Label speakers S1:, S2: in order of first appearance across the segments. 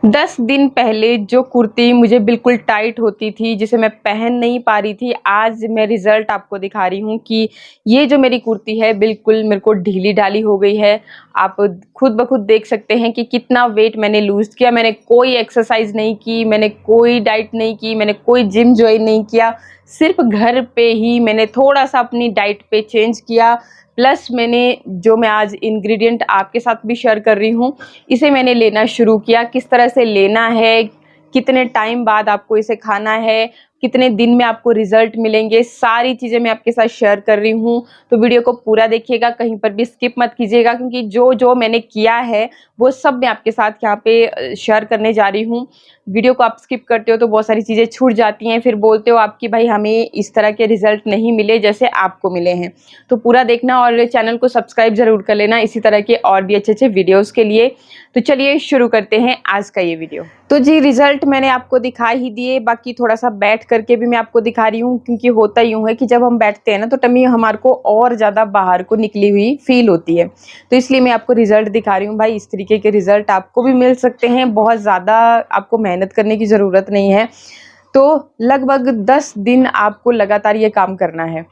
S1: 10 दिन पहले जो कुर्ती मुझे बिल्कुल टाइट होती थी, जिसे मैं पहन नहीं पा रही थी, आज मैं रिज़ल्ट आपको दिखा रही हूँ कि ये जो मेरी कुर्ती है बिल्कुल मेरे को ढीली-ढाली हो गई है। आप खुद ब खुद देख सकते हैं कि कितना वेट मैंने लूज़ किया। मैंने कोई एक्सरसाइज़ नहीं की, मैंने कोई डाइट नहीं की, मैंने कोई जिम जॉइन नहीं किया। सिर्फ़ घर पे ही मैंने थोड़ा-सा अपनी डाइट पे चेंज किया, प्लस मैंने जो मैं आज इंग्रीडिएंट आपके साथ भी शेयर कर रही हूँ, इसे मैंने लेना शुरू किया। किस तरह से लेना है, कितने टाइम बाद आपको इसे खाना है, कितने दिन में आपको रिजल्ट मिलेंगे, सारी चीज़ें मैं आपके साथ शेयर कर रही हूँ। तो वीडियो को पूरा देखिएगा, कहीं पर भी स्किप मत कीजिएगा, क्योंकि जो मैंने किया है वो सब मैं आपके साथ यहाँ पे शेयर करने जा रही हूँ। वीडियो को आप स्किप करते हो तो बहुत सारी चीज़ें छूट जाती हैं, फिर बोलते हो आप कि भाई हमें इस तरह के रिजल्ट नहीं मिले जैसे आपको मिले हैं। तो पूरा देखना और चैनल को सब्सक्राइब ज़रूर कर लेना इसी तरह के और भी अच्छे-अच्छे वीडियोज़ के लिए। तो चलिए शुरू करते हैं आज का ये वीडियो। तो जी रिजल्ट मैंने आपको दिखा ही दिए, बाकी थोड़ा-सा बैठ करके भी मैं आपको दिखा रही हूँ, क्योंकि होता यूँ है कि जब हम बैठते हैं ना तो टमी हमारे को और ज़्यादा बाहर को निकली हुई फ़ील होती है। तो इसलिए मैं आपको रिजल्ट दिखा रही हूँ। भाई इस तरीके के रिजल्ट आपको भी मिल सकते हैं, बहुत ज़्यादा आपको मेहनत करने की ज़रूरत नहीं है। तो लगभग 10 दिन आपको लगातार ये काम करना है।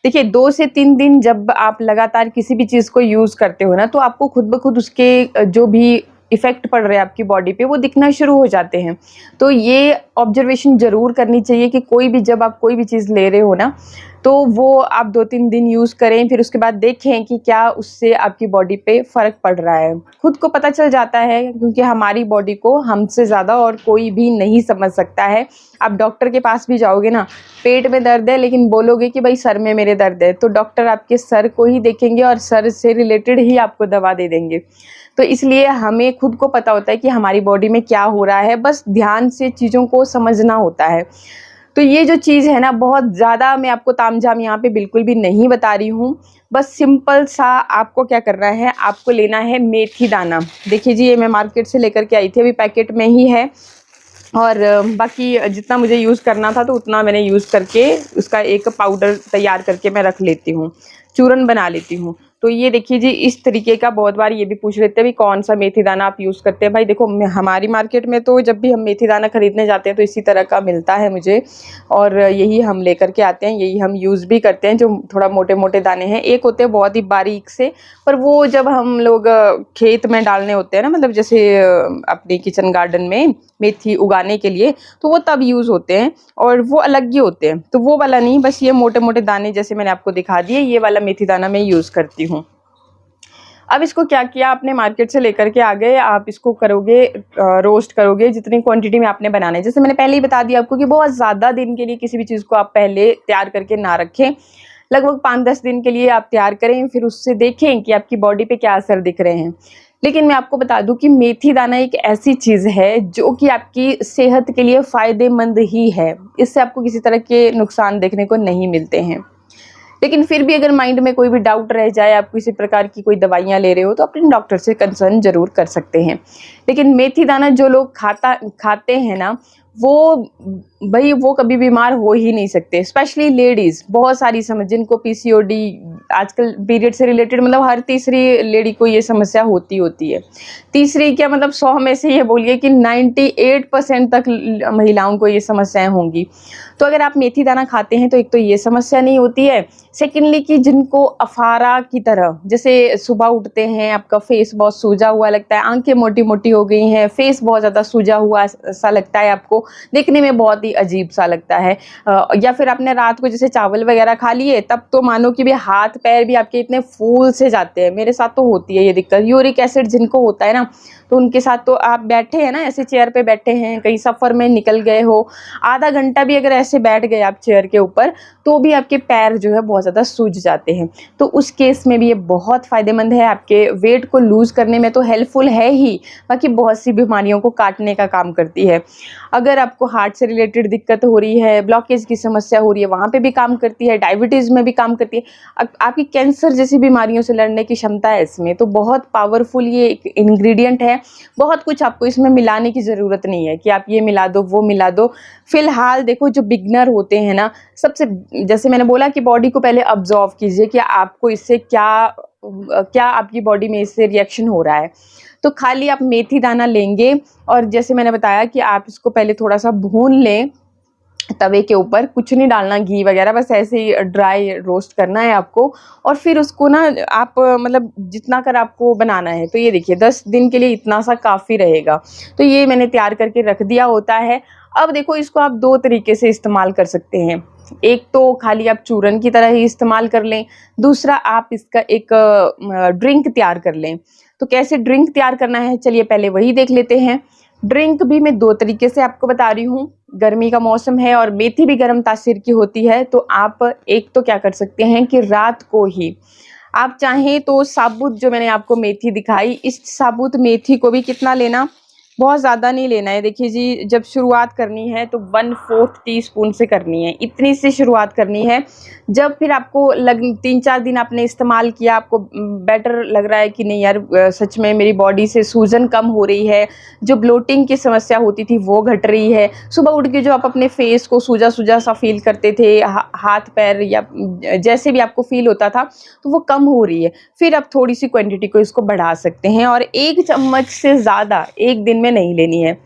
S1: देखिए 2 से 3 दिन जब आप लगातार किसी भी चीज़ को यूज़ करते हो ना, तो आपको खुद ब खुद उसके जो भी इफ़ेक्ट पड़ रहे हैं आपकी बॉडी पे वो दिखना शुरू हो जाते हैं। तो ये ऑब्जर्वेशन ज़रूर करनी चाहिए कि कोई भी जब आप कोई भी चीज़ ले रहे हो ना, तो वो आप 2-3 दिन यूज़ करें, फिर उसके बाद देखें कि क्या उससे आपकी बॉडी पे फ़र्क पड़ रहा है। खुद को पता चल जाता है, क्योंकि हमारी बॉडी को हमसे ज़्यादा और कोई भी नहीं समझ सकता है। आप डॉक्टर के पास भी जाओगे ना, पेट में दर्द है लेकिन बोलोगे कि भाई सर में मेरे दर्द है, तो डॉक्टर आपके सर को ही देखेंगे और सर से रिलेटेड ही आपको दवा दे देंगे। तो इसलिए हमें खुद को पता होता है कि हमारी बॉडी में क्या हो रहा है, बस ध्यान से चीज़ों को समझना होता है। तो ये जो चीज़ है ना, बहुत ज़्यादा मैं आपको तामझाम यहाँ पे बिल्कुल भी नहीं बता रही हूँ। बस सिंपल सा आपको क्या करना है, आपको लेना है मेथी दाना। देखिए जी, ये मैं मार्केट से लेकर के आई थी, अभी पैकेट में ही है। और बाकी जितना मुझे यूज़ करना था तो उतना मैंने यूज़ करके उसका एक पाउडर तैयार करके मैं रख लेती हूँ, चूरन बना लेती हूँ। तो ये देखिए जी, इस तरीके का बहुत बार ये भी पूछ लेते हैं भी कौन सा मेथी दाना आप यूज़ करते हैं। भाई देखो, हमारी मार्केट में तो जब भी हम मेथी दाना खरीदने जाते हैं तो इसी तरह का मिलता है मुझे, और यही हम लेकर के आते हैं, यही हम यूज़ भी करते हैं। जो थोड़ा मोटे-मोटे दाने हैं, एक होते हैं बहुत ही बारीक से, पर वो जब हम लोग खेत में डालने होते हैं ना, मतलब जैसे अपने किचन गार्डन में मेथी उगाने के लिए, तो वो तब यूज़ होते हैं और वो अलग ही होते हैं। तो वो वाला नहीं, बस ये मोटे-मोटे दाने जैसे मैंने आपको दिखा दिए, ये वाला मेथी दाना मैं यूज़ करती हूँ। अब इसको क्या किया, आपने मार्केट से लेकर के आ गए, आप इसको करोगे रोस्ट करोगे जितनी क्वांटिटी में आपने बनाना है। जैसे मैंने पहले ही बता दिया आपको कि बहुत ज़्यादा दिन के लिए किसी भी चीज़ को आप पहले तैयार करके ना रखें। लगभग 5-10 दिन के लिए आप तैयार करें, फिर उससे देखें कि आपकी बॉडी पे क्या असर दिख रहे हैं। लेकिन मैं आपको बता दूं कि मेथी दाना एक ऐसी चीज़ है जो कि आपकी सेहत के लिए फ़ायदेमंद ही है। इससे आपको किसी तरह के नुकसान देखने को नहीं मिलते हैं। लेकिन फिर भी अगर माइंड में कोई भी डाउट रह जाए, आप किसी प्रकार की कोई दवाइयाँ ले रहे हो, तो अपने डॉक्टर से कंसर्न ज़रूर कर सकते हैं। लेकिन मेथी दाना जो लोग खाते हैं ना, वो भई वो कभी बीमार हो ही नहीं सकते। स्पेशली लेडीज़, बहुत सारी जिनको पीसीओडी, आजकल पीरियड से रिलेटेड, मतलब हर तीसरी लेडी को ये समस्या होती है। तीसरी क्या, मतलब 100 में से ये बोलिए कि 98% तक महिलाओं को ये समस्याएँ होंगी। तो अगर आप मेथी दाना खाते हैं तो एक तो ये समस्या नहीं होती है। सेकेंडली कि जिनको अफारा की तरह, जैसे सुबह उठते हैं, आपका फेस बहुत सूजा हुआ लगता है, आंखें मोटी-मोटी हो गई हैं, फेस बहुत ज़्यादा सूजा हुआ सा लगता है आपको, देखने में बहुत ही अजीब सा लगता है। या फिर आपने रात को जैसे चावल वगैरह खा लिए, तब तो मानो कि भी हाथ पैर भी आपके इतने फूल से जाते हैं। मेरे साथ तो होती है ये दिक्कत। यूरिक एसिड जिनको होता है ना, तो उनके साथ तो आप बैठे हैं ना, ऐसे चेयर पे बैठे हैं, कहीं सफ़र में निकल गए हो, आधा घंटा भी अगर ऐसे बैठ गए आप चेयर के ऊपर, तो भी आपके पैर जो है बहुत ज़्यादा सूज जाते हैं। तो उस केस में भी ये बहुत फ़ायदेमंद है, आपके वेट को लूज़ करने में तो हेल्पफुल है ही, बाकी बहुत सी बीमारियों को काटने का काम करती है। अगर आपको हार्ट से रिलेटेड दिक्कत हो रही है, ब्लॉकेज की समस्या हो रही है, वहाँ पे भी काम करती है, डायबिटीज़ में भी काम करती है, आपकी कैंसर जैसी बीमारियों से लड़ने की क्षमता है इसमें। तो बहुत पावरफुल ये एक इंग्रेडिएंट है। बहुत कुछ आपको इसमें मिलाने की ज़रूरत नहीं है कि आप ये मिला दो, वो मिला दो। फ़िलहाल देखो, जो बिगिनर होते हैं ना, सबसे, जैसे मैंने बोला कि बॉडी को पहले ऑब्ज़र्व कीजिए कि आपको इससे क्या आपकी बॉडी में इससे रिएक्शन हो रहा है। तो खाली आप मेथी दाना लेंगे और जैसे मैंने बताया कि आप इसको पहले थोड़ा-सा भून लें तवे के ऊपर, कुछ नहीं डालना घी वगैरह, बस ऐसे ही ड्राई रोस्ट करना है आपको। और फिर उसको ना आप मतलब जितना कर आपको बनाना है, तो ये देखिए 10 दिन के लिए इतना सा काफ़ी रहेगा। तो ये मैंने तैयार करके रख दिया होता है। अब देखो इसको आप 2 तरीके से इस्तेमाल कर सकते हैं। एक तो खाली आप चूरन की तरह ही इस्तेमाल कर लें, दूसरा आप इसका एक ड्रिंक तैयार कर लें। तो कैसे ड्रिंक तैयार करना है, चलिए पहले वही देख लेते हैं। ड्रिंक भी मैं 2 तरीके से आपको बता रही हूँ। गर्मी का मौसम है और मेथी भी गर्म तासीर की होती है, तो आप एक तो क्या कर सकते हैं कि रात को ही आप चाहें तो साबुत, जो मैंने आपको मेथी दिखाई, इस साबुत मेथी को भी कितना लेना, बहुत ज़्यादा नहीं लेना है। देखिए जी, जब शुरुआत करनी है तो 1/4 टीस्पून से करनी है, इतनी सी शुरुआत करनी है। जब फिर आपको 3-4 दिन आपने इस्तेमाल किया, आपको बेटर लग रहा है कि नहीं यार सच में मेरी बॉडी से सूजन कम हो रही है, जो ब्लोटिंग की समस्या होती थी वो घट रही है, सुबह उठ के जो आप अपने फेस को सूजा-सूजा सा फ़ील करते थे, हाथ पैर या जैसे भी आपको फ़ील होता था, तो वो कम हो रही है। फिर आप थोड़ी-सी क्वांटिटी को इसको बढ़ा सकते हैं और 1 चम्मच से ज़्यादा 1 दिन में नहीं लेनी है।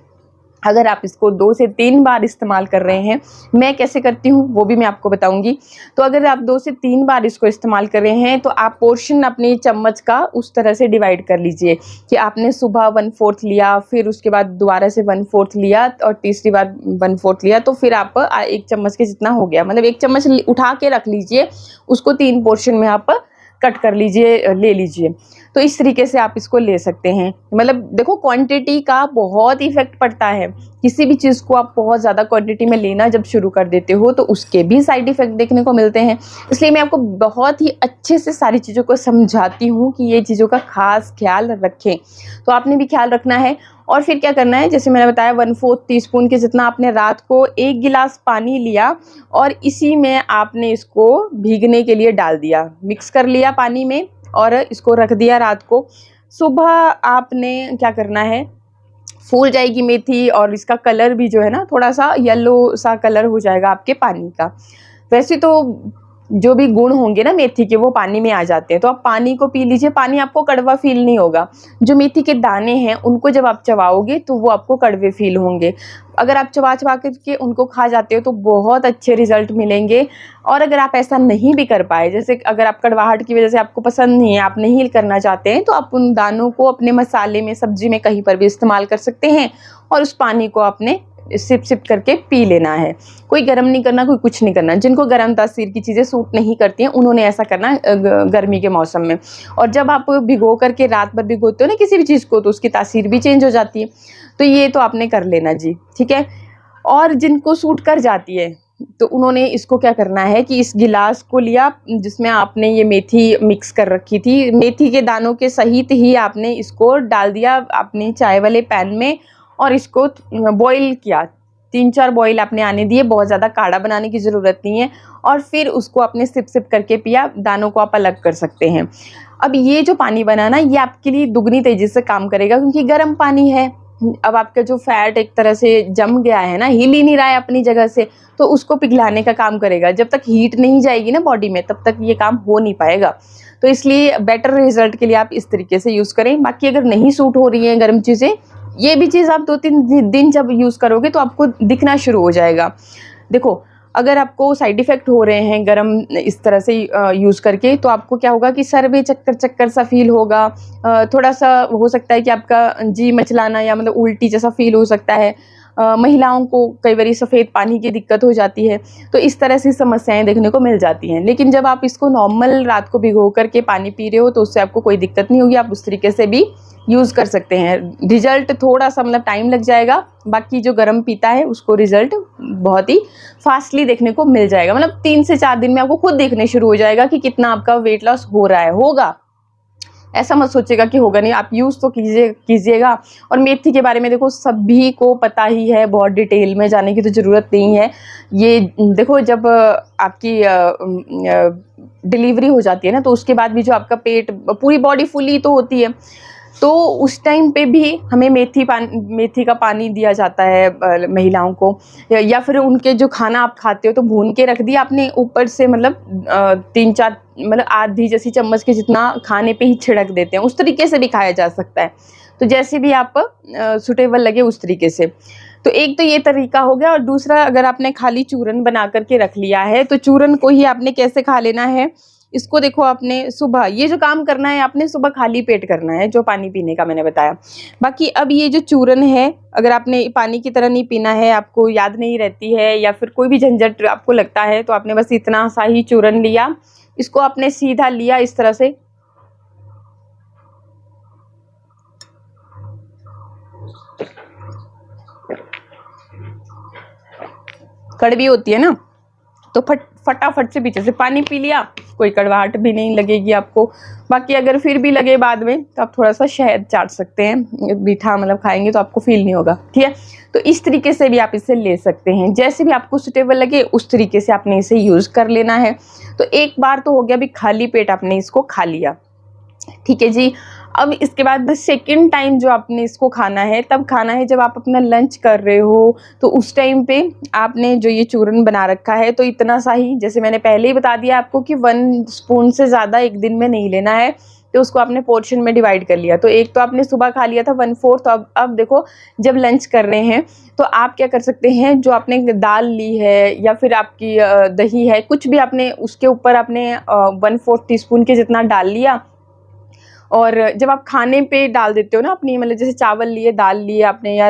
S1: अगर आप इसको 2 से 3 बार इस्तेमाल कर रहे हैं, मैं कैसे करती हूँ वो भी मैं आपको बताऊँगी। तो अगर आप 2 से 3 बार इसको इस्तेमाल कर रहे हैं, तो आप पोर्शन अपने चम्मच का उस तरह से डिवाइड कर लीजिए कि आपने सुबह 1/4 लिया, फिर उसके बाद दोबारा से 1/4 लिया और तीसरी बार 1/4 लिया, तो फिर आप 1 चम्मच के जितना हो गया। मतलब 1 चम्मच उठा के रख लीजिए, उसको 3 पोर्शन में आप कट कर लीजिए, ले लीजिए। तो इस तरीके से आप इसको ले सकते हैं। मतलब देखो क्वांटिटी का बहुत इफ़ेक्ट पड़ता है। किसी भी चीज़ को आप बहुत ज़्यादा क्वांटिटी में लेना जब शुरू कर देते हो तो उसके भी साइड इफ़ेक्ट देखने को मिलते हैं। इसलिए मैं आपको बहुत ही अच्छे से सारी चीज़ों को समझाती हूँ कि ये चीज़ों का ख़ास ख़्याल रखें। तो आपने भी ख़्याल रखना है। और फिर क्या करना है, जैसे मैंने बताया 1/4 टीस्पून के जितना आपने रात को 1 गिलास पानी लिया और इसी में आपने इसको भीगने के लिए डाल दिया, मिक्स कर लिया पानी में और इसको रख दिया रात को। सुबह आपने क्या करना है, फूल जाएगी मेथी और इसका कलर भी जो है ना थोड़ा सा येलो सा कलर हो जाएगा आपके पानी का। वैसे तो जो भी गुण होंगे ना मेथी के वो पानी में आ जाते हैं, तो आप पानी को पी लीजिए, पानी आपको कड़वा फील नहीं होगा। जो मेथी के दाने हैं उनको जब आप चबाओगे तो वो आपको कड़वे फील होंगे। अगर आप चबा के उनको खा जाते हो तो बहुत अच्छे रिजल्ट मिलेंगे। और अगर आप ऐसा नहीं भी कर पाए, जैसे अगर आप कड़वाहट की वजह से आपको पसंद नहीं है, आप नहीं करना चाहते हैं, तो आप उन दानों को अपने मसाले में, सब्जी में कहीं पर भी इस्तेमाल कर सकते हैं और उस पानी को आपने सिप सिप करके पी लेना है। कोई गर्म नहीं करना, कोई कुछ नहीं करना। जिनको गर्म तासीर की चीज़ें सूट नहीं करती हैं उन्होंने ऐसा करना है गर्मी के मौसम में। और जब आप भिगो करके रात भर भिगोते हो ना किसी भी चीज़ को, तो उसकी तासीर भी चेंज हो जाती है। तो ये तो आपने कर लेना जी, ठीक है। और जिनको सूट कर जाती है तो उन्होंने इसको क्या करना है कि इस गिलास को लिया जिसमें आपने ये मेथी मिक्स कर रखी थी, मेथी के दानों के सहित ही आपने इसको डाल दिया अपने चाय वाले पैन में और इसको बॉईल किया। 3-4 बॉईल आपने आने दिए, बहुत ज़्यादा काढ़ा बनाने की ज़रूरत नहीं है। और फिर उसको आपने सिप सिप करके पिया। दानों को आप अलग कर सकते हैं। अब ये जो पानी बना ना, ये आपके लिए दुगनी तेज़ी से काम करेगा क्योंकि गर्म पानी है। अब आपका जो फैट एक तरह से जम गया है ना, हिल ही नहीं रहा है अपनी जगह से, तो उसको पिघलाने का काम करेगा। जब तक हीट नहीं जाएगी ना बॉडी में, तब तक ये काम हो नहीं पाएगा। तो इसलिए बेटर रिजल्ट के लिए आप इस तरीके से यूज़ करें। बाकी अगर नहीं सूट हो रही हैं गर्म चीज़ें, ये भी चीज़ आप 2-3 दिन जब यूज़ करोगे तो आपको दिखना शुरू हो जाएगा। देखो, अगर आपको साइड इफ़ेक्ट हो रहे हैं गरम इस तरह से यूज़ करके, तो आपको क्या होगा कि सर में चक्कर-चक्कर सा फ़ील होगा। थोड़ा-सा हो सकता है कि आपका जी मचलाना या मतलब उल्टी जैसा फ़ील हो सकता है। महिलाओं को कई बारी सफ़ेद पानी की दिक्कत हो जाती है, तो इस तरह से समस्याएँ देखने को मिल जाती हैं। लेकिन जब आप इसको नॉर्मल रात को भिगो कर के पानी पी रहे हो, तो उससे आपको कोई दिक्कत नहीं होगी। आप उस तरीके से भी यूज़ कर सकते हैं। रिज़ल्ट थोड़ा-सा मतलब टाइम लग जाएगा, बाकी जो गरम पीता है उसको रिज़ल्ट बहुत ही फास्टली देखने को मिल जाएगा। मतलब 3 से 4 दिन में आपको खुद देखने शुरू हो जाएगा कि कितना आपका वेट लॉस हो रहा है। होगा, ऐसा मत सोचिएगा कि होगा नहीं, आप यूज़ तो कीजिएगा। और मेथी के बारे में देखो सभी को पता ही है, बहुत डिटेल में जाने की तो ज़रूरत नहीं है। ये देखो, जब आपकी डिलीवरी हो जाती है ना, तो उसके बाद भी जो आपका पेट, पूरी बॉडी फुली तो होती है, तो उस टाइम पे भी हमें मेथी का पानी दिया जाता है महिलाओं को। या फिर उनके जो खाना आप खाते हो तो भून के रख दिया आपने, ऊपर से मतलब 3-4 मतलब आधी जैसी चम्मच के जितना खाने पे ही छिड़क देते हैं, उस तरीके से भी खाया जा सकता है। तो जैसे भी आप सुटेबल लगे उस तरीके से। तो एक तो ये तरीका हो गया। और दूसरा, अगर आपने खाली चूरन बना करके रख लिया है तो चूरन को ही आपने कैसे खा लेना है, इसको देखो आपने सुबह ये जो काम करना है, आपने सुबह खाली पेट करना है, जो पानी पीने का मैंने बताया। बाकी अब ये जो चूरन है, अगर आपने पानी की तरह नहीं पीना है, आपको याद नहीं रहती है या फिर कोई भी झंझट आपको लगता है, तो आपने बस इतना सा ही चूरन लिया, इसको आपने सीधा लिया इस तरह से, कड़वी होती है ना, तो फटाफट से पीछे से पानी पी लिया, कोई कड़वाहट भी नहीं लगेगी आपको। बाकी अगर फिर भी लगे बाद में तो आप थोड़ा सा शहद चाट सकते हैं, मीठा मतलब खाएंगे तो आपको फील नहीं होगा, ठीक है। तो इस तरीके से भी आप इसे ले सकते हैं, जैसे भी आपको सुटेबल लगे उस तरीके से आपने इसे यूज़ कर लेना है। तो एक बार तो हो गया, भी खाली पेट आपने इसको खा लिया, ठीक है जी। अब इसके बाद सेकंड टाइम जो आपने इसको खाना है, तब खाना है जब आप अपना लंच कर रहे हो, तो उस टाइम पे आपने जो ये चूरन बना रखा है, तो इतना सा ही, जैसे मैंने पहले ही बता दिया आपको कि 1 स्पून से ज़्यादा एक दिन में नहीं लेना है, तो उसको आपने पोर्शन में डिवाइड कर लिया। तो एक तो आपने सुबह खा लिया था 1/4, तो अब देखो जब लंच कर रहे हैं तो आप क्या कर सकते हैं, जो आपने दाल ली है या फिर आपकी दही है, कुछ भी आपने उसके ऊपर आपने 1/4 टीस्पून के जितना डाल लिया। और जब आप खाने पे डाल देते हो ना अपनी, मतलब जैसे चावल लिए, दाल लिए आपने, या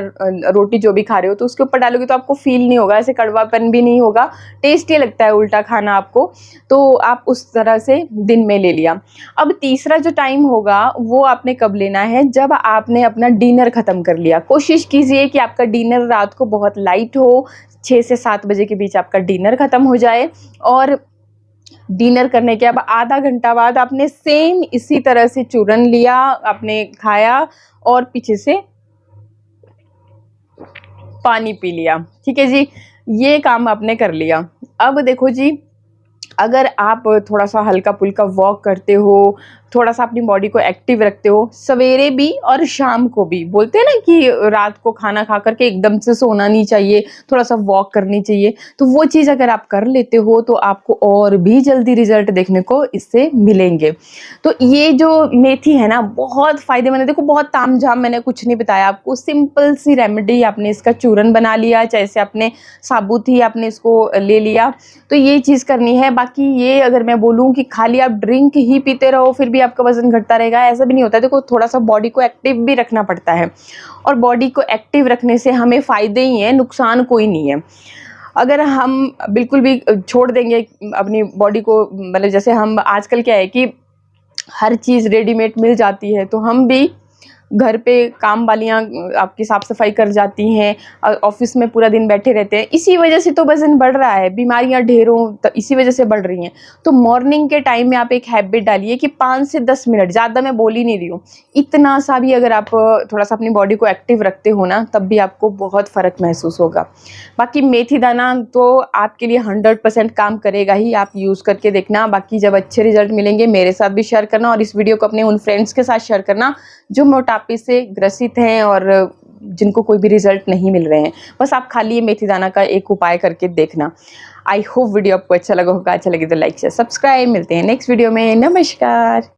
S1: रोटी जो भी खा रहे हो, तो उसके ऊपर डालोगे तो आपको फील नहीं होगा, ऐसे कड़वापन भी नहीं होगा, टेस्टी लगता है उल्टा खाना आपको। तो आप उस तरह से दिन में ले लिया। अब तीसरा जो टाइम होगा वो आपने कब लेना है, जब आपने अपना डिनर ख़त्म कर लिया। कोशिश कीजिए कि आपका डिनर रात को बहुत लाइट हो, 6 से 7 बजे के बीच आपका डिनर ख़त्म हो जाए। और डिनर करने के अब आधा घंटा बाद आपने सेम इसी तरह से चूरन लिया, आपने खाया और पीछे से पानी पी लिया, ठीक है जी। ये काम आपने कर लिया। अब देखो जी, अगर आप थोड़ा सा हल्का फुल्का वॉक करते हो, थोड़ा सा अपनी बॉडी को एक्टिव रखते हो, सवेरे भी और शाम को भी, बोलते हैं ना कि रात को खाना खा करके एकदम से सोना नहीं चाहिए, थोड़ा सा वॉक करनी चाहिए, तो वो चीज़ अगर आप कर लेते हो तो आपको और भी जल्दी रिजल्ट देखने को इससे मिलेंगे। तो ये जो मेथी है ना, बहुत फ़ायदेमंद है। देखो बहुत तामझाम मैंने कुछ नहीं बताया आपको, सिंपल सी रेमेडी, आपने इसका चूरन बना लिया, चाहे से आपने साबुत ही आपने इसको ले लिया, तो ये चीज़ करनी है। बाकी ये अगर मैं बोलूँ कि खाली आप ड्रिंक ही पीते रहो फिर भी आपका वज़न घटता रहेगा, ऐसा भी नहीं होता है। देखो थोड़ा सा बॉडी को एक्टिव भी रखना पड़ता है, और बॉडी को एक्टिव रखने से हमें फ़ायदे ही हैं, नुकसान कोई नहीं है। अगर हम बिल्कुल भी छोड़ देंगे अपनी बॉडी को, मतलब जैसे हम आजकल क्या है कि हर चीज़ रेडीमेड मिल जाती है, तो हम भी घर पे काम वालियाँ आपकी साफ़ सफाई कर जाती हैं, ऑफिस में पूरा दिन बैठे रहते हैं, इसी वजह से तो वज़न बढ़ रहा है, बीमारियां ढेरों तो इसी वजह से बढ़ रही हैं। तो मॉर्निंग के टाइम में आप एक हैबिट डालिए कि 5 से 10 मिनट, ज़्यादा मैं बोल ही नहीं रही हूँ, इतना सा भी अगर आप थोड़ा सा अपनी बॉडी को एक्टिव रखते हो ना, तब भी आपको बहुत फ़र्क महसूस होगा। बाकी मेथी दाना तो आपके लिए 100% काम करेगा ही, आप यूज़ करके देखना। बाकी जब अच्छे रिजल्ट मिलेंगे मेरे साथ भी शेयर करना, और इस वीडियो को अपने उन फ्रेंड्स के साथ शेयर करना जो मोटापे से ग्रसित हैं और जिनको कोई भी रिजल्ट नहीं मिल रहे हैं। बस आप खाली ये मेथी दाना का एक उपाय करके देखना। आई होप वीडियो आपको अच्छा लगा होगा। अच्छा लगे तो लाइक शेयर सब्सक्राइब। मिलते हैं नेक्स्ट वीडियो में। नमस्कार।